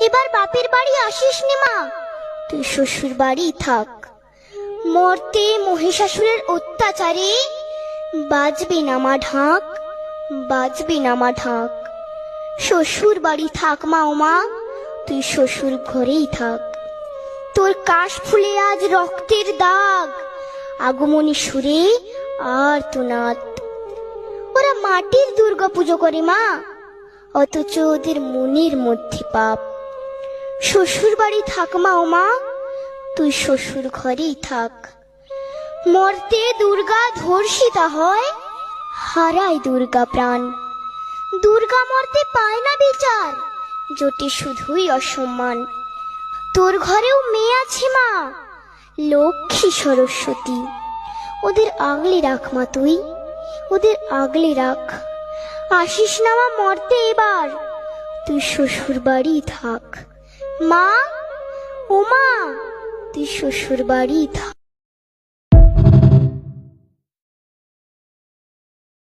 এবার বাপের বাড়ি আসিস নি মা, তুই শ্বশুর বাড়ি থাক। মর্তে মহিষাসুরের অত্যাচারে বাজবে না মা ঢাক, বাজবে না মা ঢাক। শ্বশুর বাড়ি থাক মা, ও মা তুই শ্বশুর ঘরেই থাক। তোর কাশ ফুলে আজ রক্তের দাগ, আগমনী সুরে আর তোনাদ। ওরা মাটির দুর্গা পুজো করে মা, অথচ ওদের মনের মধ্যে পাপ। শ্বশুর বাড়ি থাক মা, ও মা তুই শ্বশুর ঘরেই থাক। মর্তে দুর্গা ধর্ষিতা হয়, হারায় দুর্গা প্রাণ। দুর্গা মর্তে পায় না বিচার, জোটে শুধুই অসম্মান। তোর ঘরেও মেয়ে আছে মা, লক্ষ্মী সরস্বতী, ওদের আগলে রাখ মা তুই, ওদের আগলে রাখ। আসিস না মা মর্তে এবার, তুই শ্বশুর বাড়ি থাক। মা, ও মা তুই শ্বশুর বাড়ি থাক।